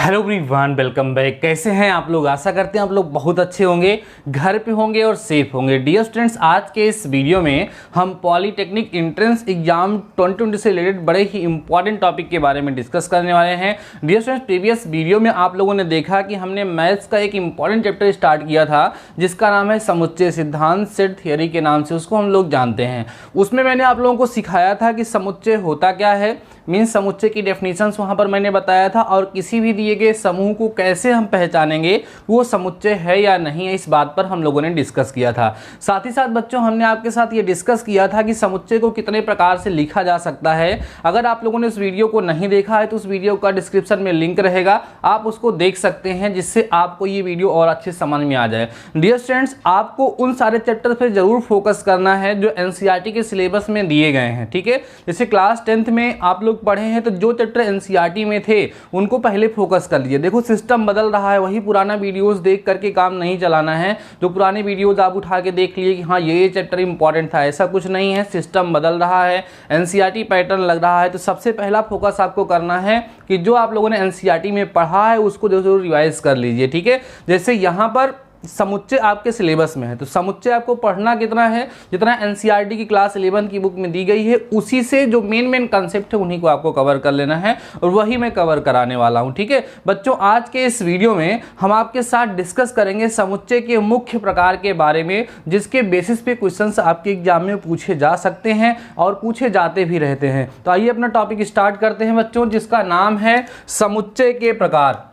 Hello everyone, welcome back. कैसे हैं आप लोग? आशा करते हैं आप लोग बहुत अच्छे होंगे, घर पे होंगे और सेफ होंगे। डियर स्टूडेंट्स, आज के इस वीडियो में हम पॉलीटेक्निक एंट्रेंस एग्जाम 2020 से रिलेटेड बड़े ही इंपॉर्टेंट टॉपिक के बारे में डिस्कस करने वाले हैं। डियर स्टूडेंट्स, प्रीवियस वीडियो में आप लोगों ने देखा कि हमने मैथ्स का एक इंपॉर्टेंट चैप्टर स्टार्ट किया था जिसका नाम है समुच्चय सिद्धांत, सेट थियरी के नाम से उसको हम लोग जानते हैं। उसमें मैंने आप लोगों को सिखाया था कि समुच्चय होता क्या है, मीन्स समुच्चय की डेफिनेशंस वहाँ पर मैंने बताया था, और किसी भी दिए गए समूह को कैसे हम पहचानेंगे वो समुच्चय है या नहीं है, इस बात पर हम लोगों ने डिस्कस किया था। साथ ही साथ बच्चों, हमने आपके साथ ये डिस्कस किया था कि समुच्चय को कितने प्रकार से लिखा जा सकता है। अगर आप लोगों ने उस वीडियो को नहीं देखा है तो उस वीडियो का डिस्क्रिप्शन में लिंक रहेगा, आप उसको देख सकते हैं, जिससे आपको ये वीडियो और अच्छे समझ में आ जाए। डियर स्टूडेंट्स, आपको उन सारे चैप्टर पर जरूर फोकस करना है जो एनसीईआरटी के सिलेबस में दिए गए हैं, ठीक है। जैसे क्लास 10th में आप लोग पढ़े हैं तो जो चैप्टर एनसीईआरटी में थे उनको पहले फोकस कर लीजिए। देखो, सिस्टम बदल रहा है, वही पुराना वीडियोस देख करके काम नहीं चलाना है। जो पुराने वीडियोस आप उठा के देख लिए कि हाँ ये चैप्टर इंपॉर्टेंट था, ऐसा कुछ नहीं है। सिस्टम बदल रहा है, एनसीईआरटी पैटर्न लग रहा है, तो सबसे पहला फोकस आपको करना है कि जो आप लोगों ने एनसीईआरटी में पढ़ा है उसको जरूर रिवाइज कर लीजिए, ठीक है। जैसे यहाँ पर समुच्चय आपके सिलेबस में है तो समुच्चय आपको पढ़ना कितना है, जितना एनसीईआरटी की क्लास 11 की बुक में दी गई है उसी से जो मेन कंसेप्ट है उन्हीं को आपको कवर कर लेना है, और वही मैं कवर कराने वाला हूं, ठीक है। बच्चों, आज के इस वीडियो में हम आपके साथ डिस्कस करेंगे समुच्चय के मुख्य प्रकार के बारे में, जिसके बेसिस पे क्वेश्चंस आपके एग्जाम में पूछे जा सकते हैं और पूछे जाते भी रहते हैं। तो आइए अपना टॉपिक स्टार्ट करते हैं बच्चों, जिसका नाम है समुच्चय के प्रकार।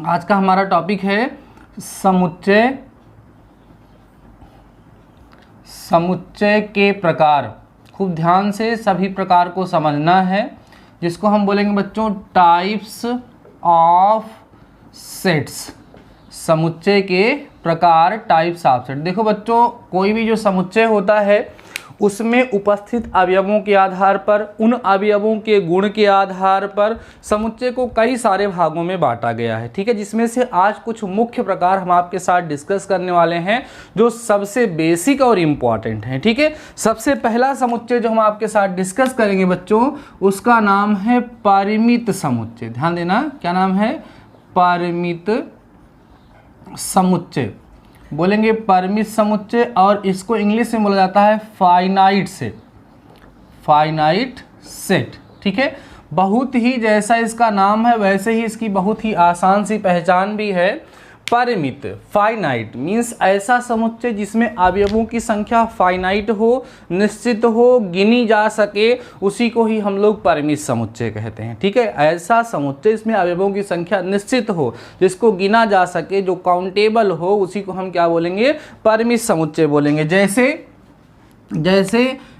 आज का हमारा टॉपिक है समुच्चय के प्रकार। खूब ध्यान से सभी प्रकार को समझना है, जिसको हम बोलेंगे बच्चों टाइप्स ऑफ सेट्स। समुच्चय के प्रकार, टाइप्स ऑफ सेट। देखो बच्चों, कोई भी जो समुच्चय होता है उसमें उपस्थित अवयवों के आधार पर, उन अवयवों के गुण के आधार पर समुच्चय को कई सारे भागों में बांटा गया है, ठीक है। जिसमें से आज कुछ मुख्य प्रकार हम आपके साथ डिस्कस करने वाले हैं जो सबसे बेसिक और इम्पॉर्टेंट हैं, ठीक है। सबसे पहला समुच्चय जो हम आपके साथ डिस्कस करेंगे बच्चों, उसका नाम है परिमित समुच्चय। ध्यान देना, क्या नाम है? परिमित समुच्चय बोलेंगे, परिमित समुच्चय, और इसको इंग्लिश में बोला जाता है फाइनाइट सेट। फाइनाइट सेट, ठीक है। बहुत ही जैसा इसका नाम है वैसे ही इसकी बहुत ही आसान सी पहचान भी है। परिमित, फाइनाइट मीन्स ऐसा समुच्चय जिसमें अवयवों की संख्या फाइनाइट हो, निश्चित हो, गिनी जा सके, उसी को ही हम लोग परिमित समुच्चय कहते हैं, ठीक है। ऐसा समुच्चय जिसमें अवयवों की संख्या निश्चित हो, जिसको गिना जा सके, जो काउंटेबल हो, उसी को हम क्या बोलेंगे? परिमित समुच्चय बोलेंगे। जैसे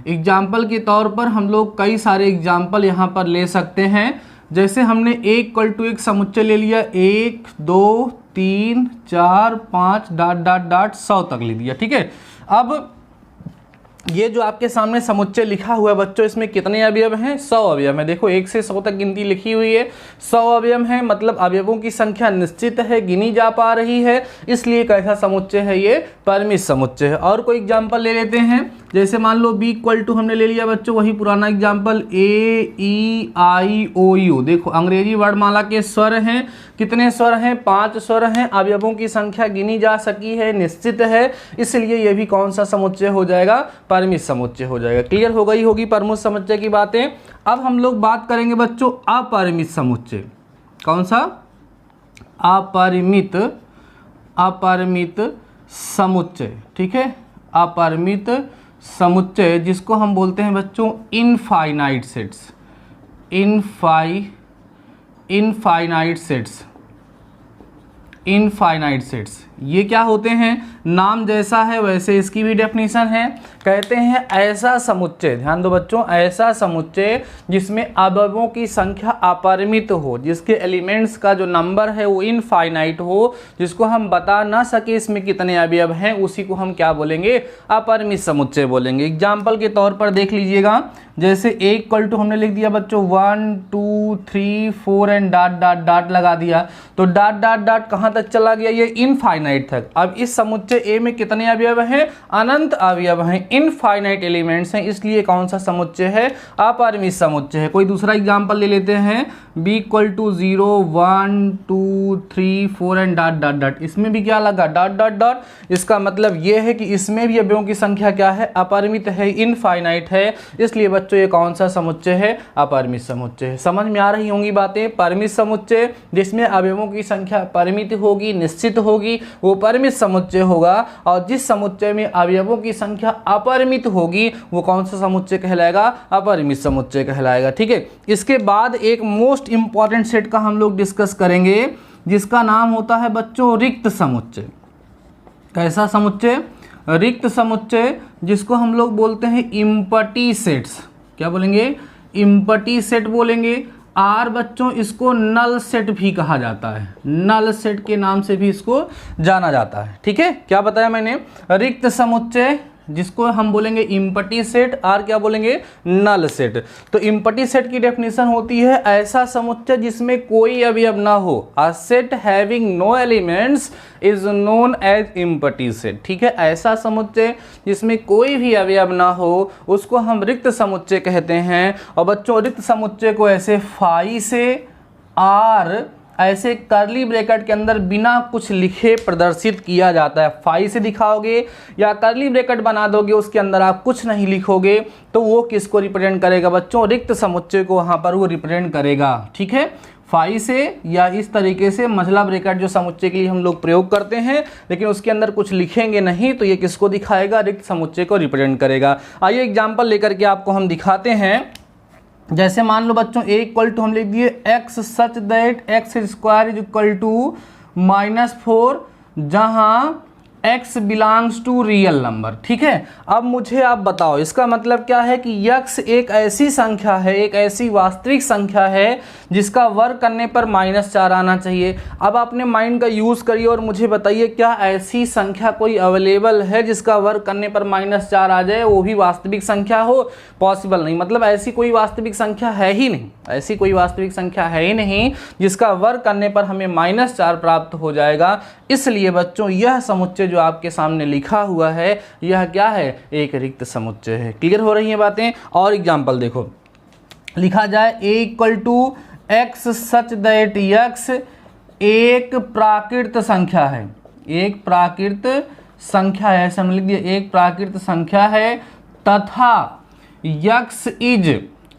एग्जाम्पल के तौर पर हम लोग कई सारे एग्जाम्पल यहाँ पर ले सकते हैं। जैसे हमने एक समुच्चय ले लिया, 1 2 3 4 5 ... 100 तक ले लिया, ठीक है। अब ये जो आपके सामने समुच्चय लिखा हुआ है बच्चों, इसमें कितने अवयव हैं? 100 अवयव हैं। देखो 1 से 100 तक गिनती लिखी हुई है, 100 अवयव हैं, मतलब अवयवों की संख्या निश्चित है, गिनी जा पा रही है, इसलिए कैसा समुच्चय है? ये परिमित समुच्चय है। और कोई एग्जाम्पल ले लेते हैं। जैसे मान लो B = हमने ले लिया बच्चों, वही पुराना एग्जाम्पल AEIOU। देखो अंग्रेजी वर्णमाला के स्वर हैं, कितने स्वर हैं? 5 स्वर हैं, अवयवों की संख्या गिनी जा सकी है, निश्चित है, इसलिए ये भी कौन सा समुच्चय हो जाएगा? परिमित समुच्चय हो जाएगा। क्लियर हो गई होगी परिमित समुच्चय की बातें। अब हम लोग बात करेंगे बच्चों अपरिमित समुच्चय। कौन सा? अपरिमित समुच्चय, ठीक है। अपरिमित समुच्चय जिसको हम बोलते हैं बच्चों इनफाइनाइट सेट्स। इनफाइनाइट सेट्स ये क्या होते हैं? नाम जैसा है वैसे इसकी भी डेफिनेशन है। कहते हैं ऐसा समुच्चय, ध्यान दो बच्चों, ऐसा समुच्चय जिसमें अवयवों की संख्या अपरिमित हो, जिसके एलिमेंट्स का जो नंबर है वो इनफाइनाइट हो, जिसको हम बता ना सके इसमें कितने अवयव हैं, उसी को हम क्या बोलेंगे? अपरिमित समुच्चय बोलेंगे। एग्जाम्पल के तौर पर देख लीजिएगा। जैसे A = हमने लिख दिया बच्चों 1 2 3 4 एंड ... लगा दिया, तो ... कहाँ कहाँ तक चला गया, ये इनफाइनाइट तक। अब इस समुच्चय ए में कितने अवयव हैं, अनंत अवयव हैं, इनफाइनाइट एलिमेंट्स हैं, इसलिए कौन सा समुच्चय है, अपरिमित समुच्चय है। कोई दूसरा एग्जांपल ले लेते हैं, b = 0 1 2 3 4 and dot dot dot. इसमें भी क्या लगा, डॉट डॉट डॉट। इसका मतलब ये है कि इसमें भी अवयवों की संख्या क्या है, अपरिमित है, इनफाइनाइट है, इसलिए बच्चों ये कौन सा समुच्चय है, अपरिमित समुच्चय है। समझ में आ रही होंगी बातें। परिमित समुच्चय जिसमें अवयवों की संख्या परिमित होगी, निश्चित होगी, वो परिमित समुच्चय होगा, और जिस समुच्चय में अवयवों की संख्या अपरिमित होगी वो कौन सा समुच्चय कहलाएगा, अपरिमित समुच्चय कहलाएगा। ठीक है, इसके बाद एक मोस्ट इंपॉर्टेंट सेट का हम लोग डिस्कस करेंगे जिसका नाम होता है बच्चों रिक्त समुच्चय। कैसा समुच्चय, रिक्त समुच्चय, जिसको हम लोग बोलते हैं इम्पटी सेट्स। क्या बोलेंगे, इम्पटी सेट बोलेंगे। आर बच्चों इसको नल सेट भी कहा जाता है, नल सेट के नाम से भी इसको जाना जाता है। ठीक है, क्या बताया मैंने, रिक्त समुच्चय जिसको हम बोलेंगे इम्पटी सेट, आर क्या बोलेंगे, नल सेट। तो इम्पटी सेट की डेफिनेशन होती है ऐसा समुच्चय जिसमें कोई अवयव ना हो, a set having no elements is known as empty set. ठीक है, ऐसा समुच्चय जिसमें कोई भी अवयव ना हो उसको हम रिक्त समुच्चय कहते हैं। और बच्चों रिक्त समुच्चय को ऐसे फाई से आर ऐसे कर्ली ब्रैकेट के अंदर बिना कुछ लिखे प्रदर्शित किया जाता है। फाई से दिखाओगे या कर्ली ब्रैकेट बना दोगे, उसके अंदर आप कुछ नहीं लिखोगे, तो वो किसको रिप्रेजेंट करेगा बच्चों, रिक्त समुच्चय को वहाँ पर वो रिप्रेजेंट करेगा। ठीक है, फाई से या इस तरीके से मझला ब्रैकेट जो समुच्चय के लिए हम लोग प्रयोग करते हैं, लेकिन उसके अंदर कुछ लिखेंगे नहीं, तो ये किसको दिखाएगा, रिक्त समुच्चय को रिप्रेजेंट करेगा। आइए एग्जाम्पल लेकर के आपको हम दिखाते हैं। जैसे मान लो बच्चों a = हम लिख दिए x सच दैट x² = -4 जहाँ x belongs to real number. ठीक है, अब मुझे आप बताओ इसका मतलब क्या है कि x एक ऐसी संख्या है, एक ऐसी वास्तविक संख्या है जिसका वर्ग करने पर -4 आना चाहिए। अब आपने माइंड का यूज़ करिए और मुझे बताइए क्या ऐसी संख्या कोई अवेलेबल है जिसका वर्ग करने पर -4 आ जाए, वो भी वास्तविक संख्या हो, पॉसिबल नहीं। मतलब ऐसी कोई वास्तविक संख्या है ही नहीं, ऐसी कोई वास्तविक संख्या है ही नहीं जिसका वर्ग करने पर हमें -4 प्राप्त हो जाएगा। इसलिए बच्चों यह समुच्चय जो आपके सामने लिखा हुआ है यह क्या है, एक रिक्त समुच्चय है। क्लियर हो रही हैं बातें। और एग्जाम्पल देखो, लिखा जाए a = x such that x एक प्राकृत संख्या है, एक प्राकृत संख्या है, ऐसे हम लिख दिए, एक प्राकृत संख्या है तथा x is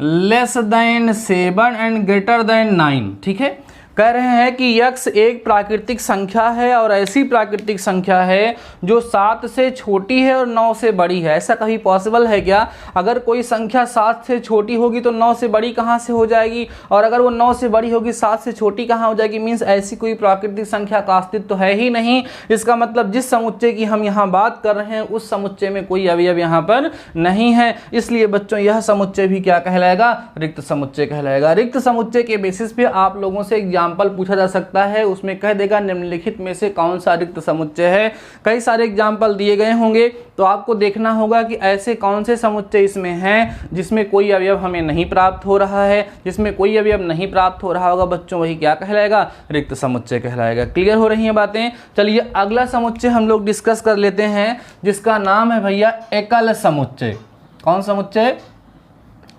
less than 7 and greater than 9। ठीक है, कह रहे हैं कि x एक प्राकृतिक संख्या है और ऐसी प्राकृतिक संख्या है जो 7 से छोटी है और 9 से बड़ी है। ऐसा कभी पॉसिबल है क्या? अगर कोई संख्या 7 से छोटी होगी तो 9 से बड़ी कहाँ से हो जाएगी, और अगर वो 9 से बड़ी होगी 7 से छोटी कहाँ हो जाएगी? मीन्स ऐसी कोई प्राकृतिक संख्या का अस्तित्व तो है ही नहीं। इसका मतलब जिस समुच्चय की हम यहाँ बात कर रहे हैं उस समुच्चय में कोई अवयव यहाँ पर नहीं है। इसलिए बच्चों यह समुच्चय भी क्या कहलाएगा? रिक्त समुच्चय कहलाएगा। रिक्त समुच्चय के बेसिस पे आप लोगों से एग्जाम्पल पूछा जा सकता है, उसमें कह देगा निम्नलिखित में से कौन सा रिक्त समुच्चय है। कई सारे एग्जाम्पल दिए गए होंगे तो आपको देखना होगा कि ऐसे कौन से समुच्चय इसमें हैं जिसमें कोई अवयव हमें नहीं प्राप्त हो रहा है। जिसमें कोई अवयव नहीं प्राप्त हो रहा होगा बच्चों वही क्या कहलाएगा? रिक्त समुच्चय कहलाएगा। क्लियर हो रही हैं बातें? चलिए अगला समुच्चय हम लोग डिस्कस कर लेते हैं जिसका नाम है भैया एकल समुच्चय। कौन समुच्चय?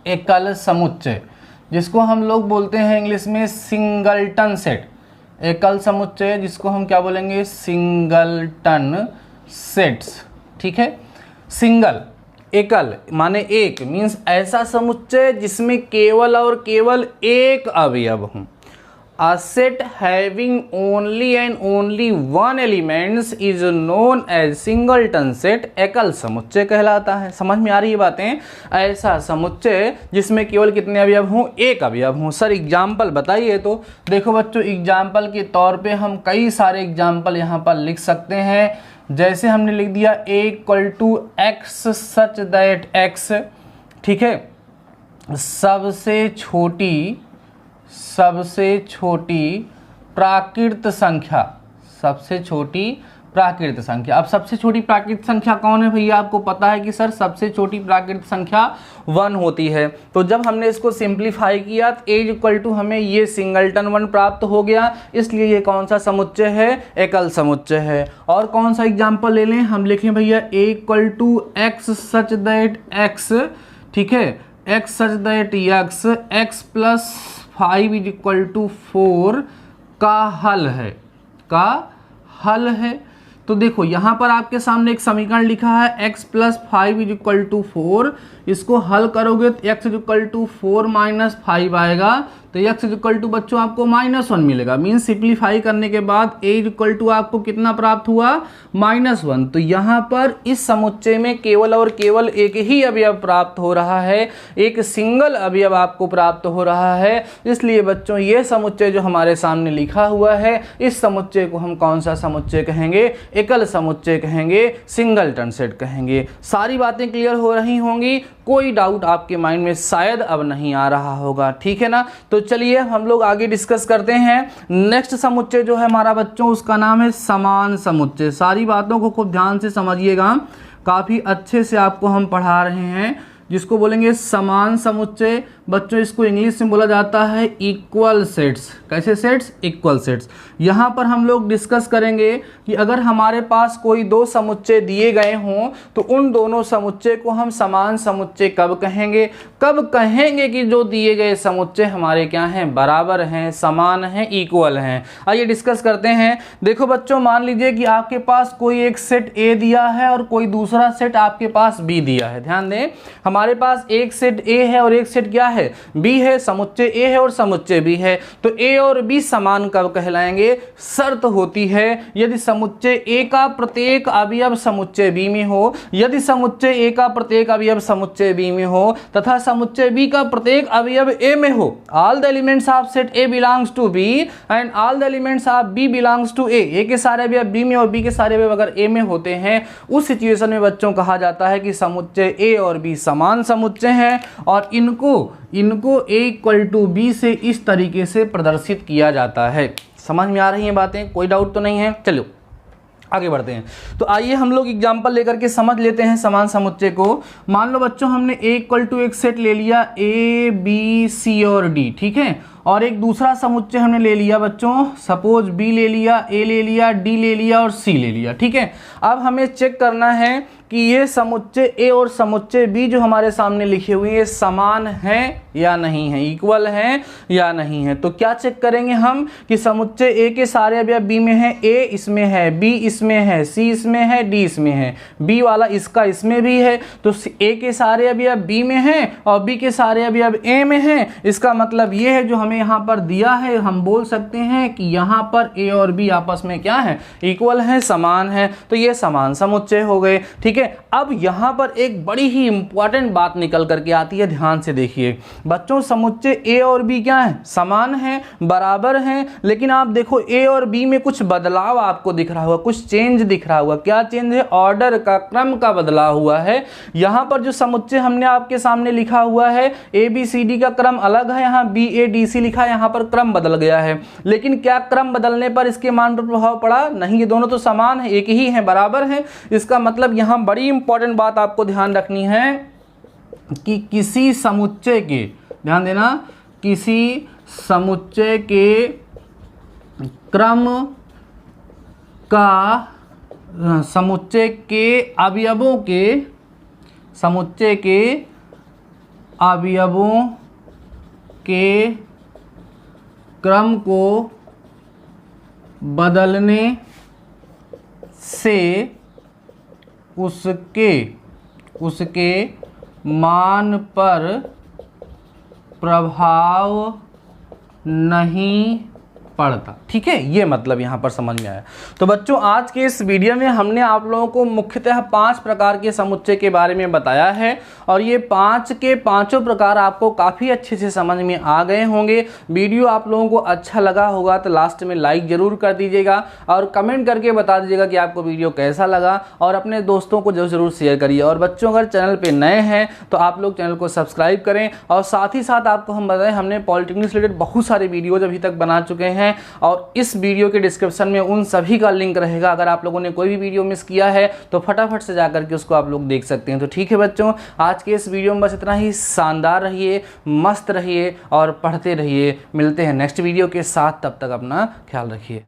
एकल समुच्चय, जिसको हम लोग बोलते हैं इंग्लिश में सिंगलटन सेट। एकल समुच्चय जिसको हम क्या बोलेंगे? Singleton sets. ठीक है, सिंगल, एकल माने एक, मीन्स ऐसा समुच्चय जिसमें केवल और केवल एक अवयव हो। A set having only and only one elements is known as singleton set, एकल समुच्चय कहलाता है। समझ में आ रही है बातें? ऐसा समुच्चय जिसमें केवल कितने अवयव हों? एक अवयव हों। सर एग्जाम्पल बताइए। तो देखो बच्चों, एग्जाम्पल के तौर पे हम कई सारे एग्जाम्पल यहाँ पर लिख सकते हैं। जैसे हमने लिख दिया a = x such that x, ठीक है, सबसे छोटी प्राकृत संख्या, सबसे छोटी प्राकृत संख्या। अब सबसे छोटी प्राकृत संख्या कौन है भैया? आपको पता है कि सर सबसे छोटी प्राकृत संख्या 1 होती है। तो जब हमने इसको सिंप्लीफाई किया तो a इक्वल टू हमें ये सिंगलटन 1 प्राप्त हो गया, इसलिए ये कौन सा समुच्चय है? एकल समुच्चय है। और कौन सा एग्जाम्पल ले लें? हम लिखें भैया a equal to x such that x, ठीक है, x such that x plus 5 is equal to 4 का हल है। तो देखो यहाँ पर आपके सामने एक समीकरण लिखा है x plus 5 is equal to 4, इसको हल करोगे तो x is equal to 4 minus 5 आएगा, तो x इज इक्वल टू बच्चों आपको -1 मिलेगा। मीन्स सिंप्लीफाई करने के बाद a इज इक्वल टू आपको कितना प्राप्त हुआ? -1। तो यहाँ पर इस समुच्चय में केवल और केवल एक ही अवयव प्राप्त हो रहा है, एक सिंगल अवयव आपको प्राप्त हो रहा है। इसलिए बच्चों ये समुच्चय जो हमारे सामने लिखा हुआ है, इस समुच्चय को हम कौन सा समुच्चय कहेंगे? एकल समुच्चय कहेंगे, सिंगलटन सेट कहेंगे। सारी बातें क्लियर हो रही होंगी, कोई डाउट आपके माइंड में शायद अब नहीं आ रहा होगा, ठीक है ना? तो चलिए हम लोग आगे डिस्कस करते हैं। नेक्स्ट समुच्चय जो है हमारा बच्चों, उसका नाम है समान समुच्चय। सारी बातों को खूब ध्यान से समझिएगा, काफ़ी अच्छे से आपको हम पढ़ा रहे हैं, जिसको बोलेंगे समान समुच्चय। बच्चों इसको इंग्लिश में बोला जाता है इक्वल सेट्स। कैसे सेट्स? Equal sets. यहाँ पर हम लोग डिस्कस करेंगे कि अगर हमारे पास कोई दो समुच्चय दिए गए हों तो उन दोनों समुच्चय को हम समान समुच्चय कब कहेंगे? कब कहेंगे कि जो दिए गए समुच्चय हमारे क्या हैं? बराबर हैं, समान हैं, इक्वल हैं। आइए डिस्कस करते हैं। देखो बच्चों, मान लीजिए कि आपके पास कोई एक सेट A दिया है और कोई दूसरा सेट आपके पास B दिया है। ध्यान दें, हमारे पास एक सेट A है और एक सेट क्या है? B है। समुच्चय A है और समुच्चय B है। तो A और B समान कब कहलाएंगे? शर्त होती है यदि समुच्चय A का प्रत्येक अवयव समुच्चय B में हो, यदि समुच्चय A का प्रत्येक अवयव समुच्चय B में हो तथा समुच्चय B का प्रत्येक अवयव A में हो। All the elements of set A belongs to B and all the elements of B belongs to A। A के सारे अवयव B में और B के सारे अवयव अगर A में होते हैं, उस सिचुएशन में बच्चों कहा जाता है कि समुच्चय A और B समान समुच्चय हैं और इनको A इक्वल टू B से इस तरीके से प्रदर्शित किया जाता है। समझ में आ रही हैं बातें? कोई डाउट तो नहीं है? चलो आगे बढ़ते हैं। तो आइए हम लोग एग्जाम्पल लेकर के समझ लेते हैं समान समुच्चय को। मान लो बच्चों हमने A इक्वल टू एक सेट ले लिया A, B, C और D, ठीक है, और एक दूसरा समुच्चय हमने ले लिया बच्चों, सपोज B ले लिया, A ले लिया, D ले लिया और C ले लिया, ठीक है। अब हमें चेक करना है कि ये समुच्चय A और समुच्चय B जो हमारे सामने लिखे हुए हैं समान हैं या नहीं है, इक्वल हैं या नहीं है। तो क्या चेक करेंगे हम कि समुच्चय A के सारे अवयव B में है, A इसमें है, B इसमें है, C इसमें है, D इसमें है, B वाला इसका इसमें भी है। तो A के सारे अवयव B में हैं और B के सारे अवयव A में हैं। इसका मतलब ये है जो हमें यहाँ पर दिया है, हम बोल सकते हैं कि यहाँ पर A और B आपस में क्या है? इक्वल है, समान है। तो ये समान समुच्चय हो गए, ठीक है। अब यहाँ पर एक बड़ी ही इंपॉर्टेंट बात निकल करके आती है, ध्यान से देखिए बच्चों। समुच्चय A और B क्या है? समान है, बराबर हैं, लेकिन आप देखो A और B में कुछ बदलाव आपको दिख रहा होगा, कुछ चेंज दिख रहा होगा। क्या चेंज है? ऑर्डर का, क्रम का बदलाव हुआ है। यहाँ पर जो समुच्चय हमने आपके सामने लिखा हुआ है ABCD का क्रम अलग है, यहाँ BADC लिखा है, यहाँ पर क्रम बदल गया है। लेकिन क्या क्रम बदलने पर इसके मान पर प्रभाव पड़ा? नहीं, ये दोनों तो समान है, एक ही है, बराबर है। इसका मतलब यहाँ बड़ी इंपॉर्टेंट बात आपको ध्यान रखनी है कि किसी समुच्चय के, ध्यान देना, किसी समुच्चय के क्रम का, समुच्चय के अवयवों के, समुच्चय के अवयवों के क्रम को बदलने से उसके मान पर प्रभाव नहीं पड़ता, ठीक है। ये मतलब यहाँ पर समझ में आया। तो बच्चों आज के इस वीडियो में हमने आप लोगों को मुख्यतः 5 प्रकार के समुच्चय के बारे में बताया है और ये 5 के पांचों प्रकार आपको काफ़ी अच्छे से समझ में आ गए होंगे। वीडियो आप लोगों को अच्छा लगा होगा तो लास्ट में लाइक ज़रूर कर दीजिएगा और कमेंट करके बता दीजिएगा कि आपको वीडियो कैसा लगा और अपने दोस्तों को ज़रूर शेयर करिए। और बच्चों अगर चैनल पर नए हैं तो आप लोग चैनल को सब्सक्राइब करें और साथ ही साथ आपको हम बताएं हमने पॉलिटेक्निक से रिलेटेड बहुत सारे वीडियोज़ अभी तक बना चुके हैं। हैं। और इस वीडियो के डिस्क्रिप्शन में उन सभी का लिंक रहेगा। अगर आप लोगों ने कोई भी वीडियो मिस किया है तो फटाफट से जाकर के उसको आप लोग देख सकते हैं। तो ठीक है बच्चों, आज के इस वीडियो में बस इतना ही। शानदार रहिए, मस्त रहिए और पढ़ते रहिए। मिलते हैं नेक्स्ट वीडियो के साथ, तब तक अपना ख्याल रखिए।